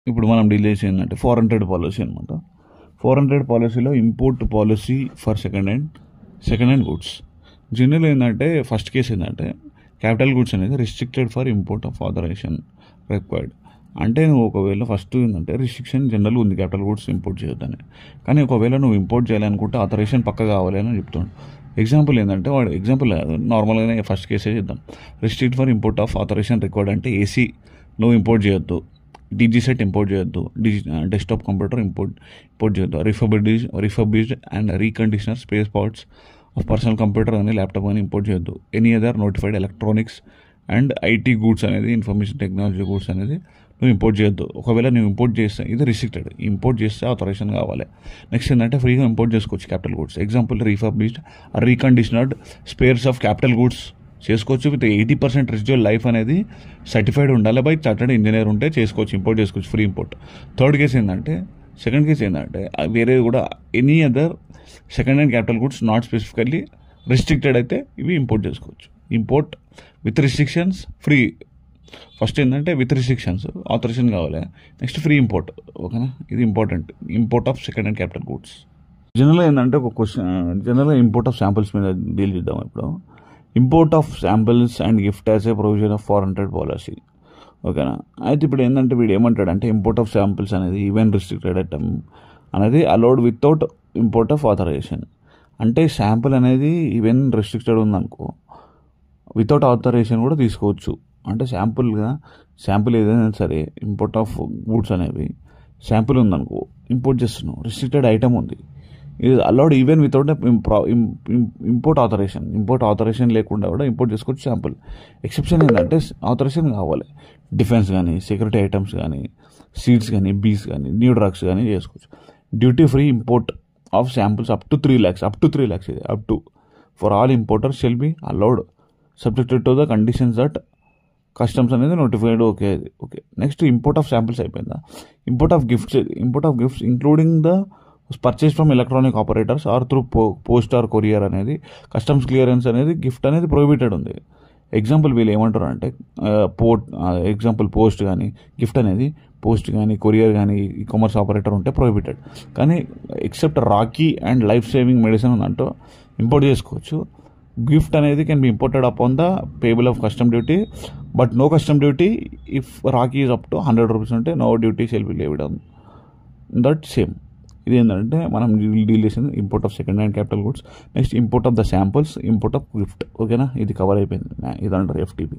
ఇప్పుడు మనం డీల్ చేసి ఏంటంటే 400 పాలసీ అనమాట. 400 పాలసీలో import policy for second hand goods. General ఏంటంటే ఫస్ట్ కేసు ఏంటంటే క్యాపిటల్ గుడ్స్ అనేది restricted for import of authorization required. అంటే నువ్వు ఒకవేళ ఫస్ట్ ఏంటంటే రిస్ట్రిక్షన్ జనరల్ ఉంది క్యాపిటల్ గుడ్స్ ఇంపోర్ట్ చేయొద్దని. కానీ ఒకవేళ నువ్వు ఇంపోర్ట్ చేయాలనుకుంటే ఆథరైజేషన్ పక్క కావాలి అని చెప్తాడు. ఎగ్జాంపుల్ ఏంటంటే వాడు ఎగ్జాంపుల్ నార్మల్గానే ఫస్ట్ కేసే చేద్దాం. Restrict for import of authorization required అంటే ఏసీ నువ్వు ఇంపోర్ట్ చేయొద్దు, డీజీ సెట్ ఇంపోర్ట్ చేయొద్దు, డెస్క్టాప్ కంప్యూటర్ ఇంపోర్ట్ చేయొద్దు, refurbished and reconditioner space parts of personal computer కానీ ల్యాప్టాప్ కానీ ఇంపోర్ట్ చేయొద్దు. Any other notified electronics and IT goods అనేది information technology goods అనేది నువ్వు ఇంపోర్ట్ చేయొద్దు. ఒకవేళ నువ్వు ఇంపోర్ట్ చేస్తే ఇది రిస్ట్రిక్టెడ్, ఇంపోర్ట్ చేస్తే ఆథరైజేషన్ కావాలి. నెక్స్ట్ ఏంటంటే ఫ్రీగా ఇంపోర్ట్ చేసుకోవచ్చు capital goods. Example refurbished రీకండిషనర్డ్ spares of capital goods చేసుకోవచ్చు. విత్ 80% రెసిడ్యువల్ లైఫ్ అనేది సర్టిఫైడ్ ఉండాలి బై చార్టర్డ్ ఇంజనీర్ ఉంటే చేసుకోవచ్చు, ఇంపోర్ట్ చేసుకోవచ్చు, ఫ్రీ ఇంపోర్ట్. సెకండ్ కేసు ఏంటంటే వేరే కూడా any other second hand capital goods not specifically restricted అయితే ఇవి ఇంపోర్ట్ చేసుకోవచ్చు. Import with restrictions free. First ఏంటంటే విత్ రిస్ట్రిక్షన్స్ ఆథరైజేషన్ కావాలి, నెక్స్ట్ ఫ్రీ ఇంపోర్ట్. ఓకేనా, ఇది important. Import of second hand capital goods జనరల్గా ఏంటంటే ఒక క్వశ్చన్, జనరల్గా ఇంపోర్ట్ ఆఫ్ శాంపిల్స్ మీద డీల్ చేద్దాం ఇప్పుడు. Import of samples and gift as a provision of 400 policy. ఓకేనా, అయితే ఇప్పుడు ఏంటంటే వీడు ఏమంటాడంటే ఇంపోర్ట్ ఆఫ్ శాంపిల్స్ అనేది ఈవెన్ రిస్ట్రిక్టెడ్ ఐటమ్ అనేది allowed without import of authorization. అంటే శాంపిల్ అనేది ఈవెన్ రిస్ట్రిక్టెడ్ ఉందనుకో వితౌట్ ఆథరైజేషన్ కూడా తీసుకోవచ్చు. అంటే శాంపిల్ ఏదైనా సరే ఇంపోర్ట్ ఆఫ్ గూడ్స్ అనేవి శాంపిల్ ఉందనుకో ఇంపోర్ట్ చేస్తున్నావు, రిస్ట్రిక్టెడ్ ఐటమ్ ఉంది, ఇది allowed even without import authorization లేకుండా కూడా ఇంపోర్ట్ చేసుకోవచ్చు శాంపుల్. ఎక్సెప్షన్ ఏంటంటే ఆథరైజేషన్ కావాలి. డిఫెన్స్ కానీ, సెక్యూరిటీ ఐటమ్స్ కానీ, సీడ్స్ కానీ, బీస్ కానీ, న్యూ డ్రగ్స్ కానీ చేసుకోవచ్చు. Duty free import of samples up to 3 lakhs ఇది up to for all importers shall be allowed subjected to the conditions that customs అనేది notified. Okay. Next import of samples అయిపోయిందా. Import of gifts including the purchase from electronic operators or through post or courier అనేది customs clearance అనేది gift అనేది prohibited ఉంది. Example వీళ్ళు ఏమంటారు అంటే post కానీ గిఫ్ట్ అనేది పోస్ట్ కానీ కొరియర్ కానీ ఈ కామర్స్ ఆపరేటర్ ఉంటే ప్రొహిబిటెడ్. కానీ except rakhi and life saving medicine ఉందంటూ ఇంపోర్ట్ చేసుకోవచ్చు. గిఫ్ట్ అనేది can be imported upon the payable of custom duty but no custom duty if rakhi is up to 100 rupees ఉంటే no duty shall be levied on that same. ఇది ఏంటంటే మనం deal చేసింది import of second hand capital goods. Next import of the samples, import of gift. ఓకేనా, ఇది cover అయిపోయింది. ఇది అంటారు FTP.